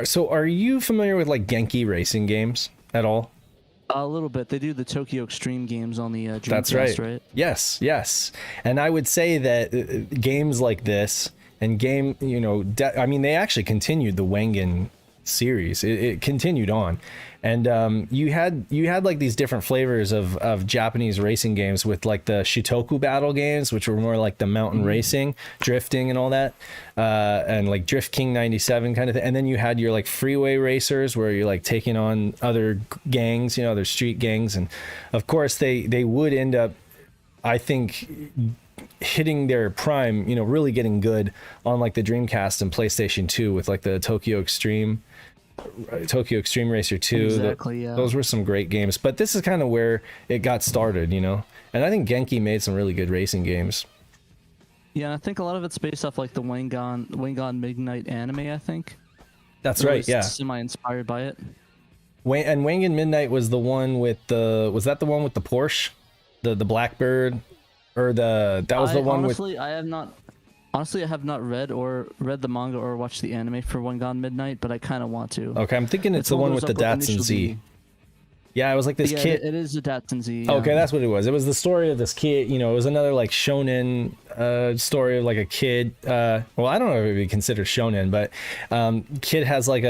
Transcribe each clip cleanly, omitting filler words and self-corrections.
So are you familiar with like Genki racing games at all? A little bit. They do the Tokyo Xtreme games on the Dreamcast, That's right. right? Yes, yes. And I would say that games like this and I mean, they actually continued the Wengen series. It continued on, and you had like these different flavors of Japanese racing games with like the Shitoku battle games, which were more like the mountain racing, drifting, and all that, and like Drift King 97 kind of thing. And then you had your like freeway racers where you're like taking on other gangs, other street gangs, and of course they would end up, I think, hitting their prime, really getting good on like the Dreamcast and PlayStation 2 with like the Tokyo Xtreme Racer 2. Exactly, yeah. Those were some great games, but this is kind of where it got started, and I think Genki made some really good racing games. Yeah, I think a lot of it's based off like the Wangan Midnight anime, I think. That's right, yeah. Semi-inspired by it. And Wangan Midnight was the one with was that the one with the Porsche? The Blackbird? Or that was the one honestly, with... Honestly, I have not read the manga or watched the anime for One Gone Midnight, but I kind of want to. Okay, I'm thinking it's the one with the Datsun Z. Yeah, it was like this kid. It is a Datsun Z. Yeah. Okay, that's what it was. It was the story of this kid. It was another like shonen story of like a kid. Well, I don't know if it would be considered shonen, but kid has like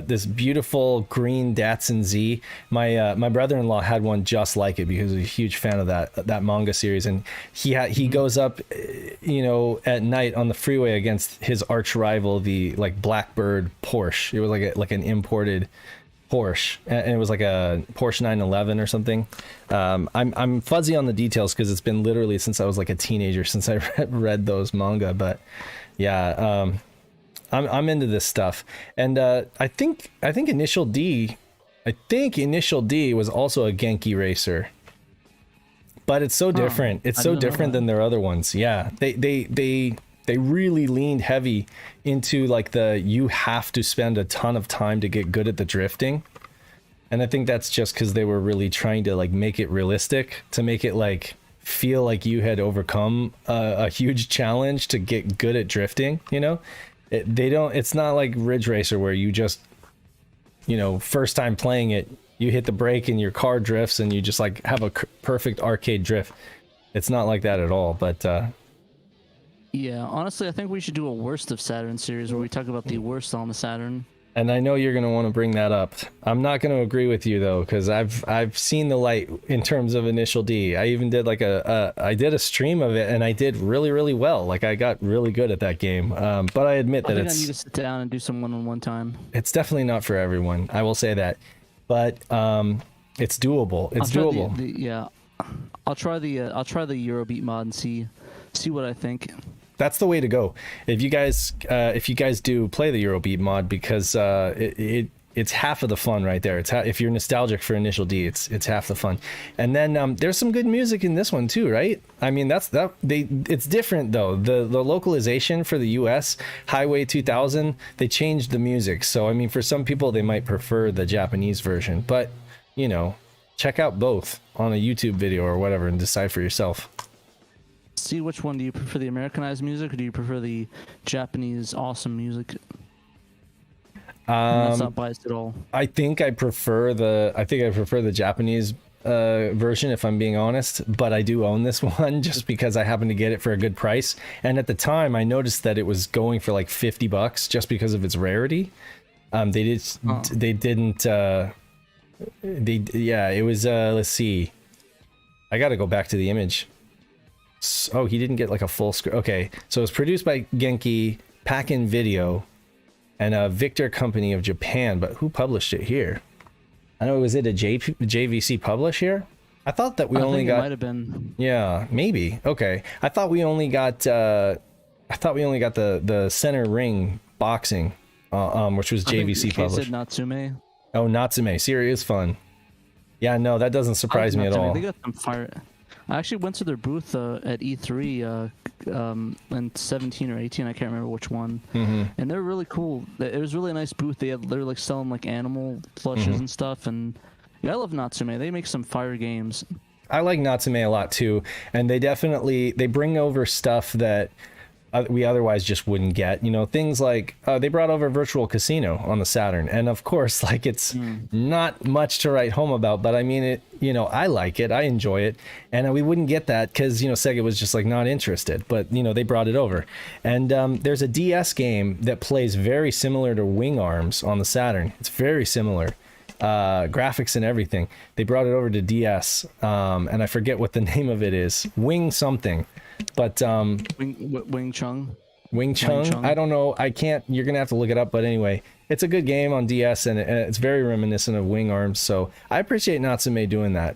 this beautiful green Datsun Z. My brother-in-law had one just like it because he's a huge fan of that manga series, and he goes up, at night on the freeway against his arch rival, the like Blackbird Porsche. It was like an imported Porsche, and it was like a Porsche 911 or something. I'm fuzzy on the details because it's been literally since I was like a teenager since I read those manga, but yeah, I'm into this stuff. And I think Initial D was also a Genki racer, but it's so different. It's so different than their other ones. Yeah, they really leaned heavy into like you have to spend a ton of time to get good at the drifting. And I think that's just because they were really trying to like make it realistic, to make it like feel like you had overcome a huge challenge to get good at drifting. It's not like Ridge Racer where you just, first time playing it, you hit the brake and your car drifts and you just like have a perfect arcade drift. It's not like that at all, but yeah, honestly, I think we should do a worst of Saturn series where we talk about the worst on the Saturn. And I know you're going to want to bring that up. I'm not going to agree with you though, because I've seen the light in terms of Initial D. I even did like I did a stream of it, and I did really, really well. Like I got really good at that game. But I admit that I need to sit down and do some one-on-one time. It's definitely not for everyone. I will say that, but it's doable. It's doable. Yeah, I'll try the Eurobeat mod and see what I think. That's the way to go. If you guys do play the Eurobeat mod, because it's half of the fun right there. If you're nostalgic for Initial D, it's half the fun. And then there's some good music in this one too, right? I mean, it's different though. The localization for the US Highway 2000, they changed the music. So I mean, for some people they might prefer the Japanese version, but check out both on a YouTube video or whatever and decide for yourself. See, which one do you prefer, the Americanized music or do you prefer the Japanese awesome music? That's not biased at all. I think I prefer the Japanese version, if I'm being honest, but I do own this one just because I happened to get it for a good price. And at the time I noticed that it was going for like $50 just because of its rarity. It was let's see, I gotta go back to the image. Oh, he didn't get like a full screen. Okay, so it was produced by Genki, Pack-In Video, and a Victor Company of Japan, but who published it here? I know, was it a JVC publish here? I thought that we only got... It might have been. Yeah, maybe. Okay. I thought we only got the center ring boxing, which was JVC published. Natsume. Oh, Natsume. Serious fun. Yeah, no, that doesn't surprise me at all. They got some fire. I actually went to their booth at E3 in 17 or 18. I can't remember which one. Mm-hmm. And they're really cool. It was a really nice booth. They're like selling like animal plushes and stuff. And yeah, I love Natsume. They make some fire games. I like Natsume a lot too. And they bring over stuff that we otherwise just wouldn't get. You know, things like they brought over Virtual Casino on the Saturn, and of course, like it's not much to write home about, but I mean it. You know, I like it, I enjoy it, and we wouldn't get that because you know Sega was just like not interested. But you know they brought it over, and there's a DS game that plays very similar to Wing Arms on the Saturn. It's very similar. Graphics and everything. They brought it over to DS, and I forget what the name of it is. Wing something. But Wing Chun. Wing Chun. I don't know. I can't. You're gonna have to look it up. But anyway, it's a good game on DS, and it's very reminiscent of Wing Arms. So I appreciate Natsume doing that.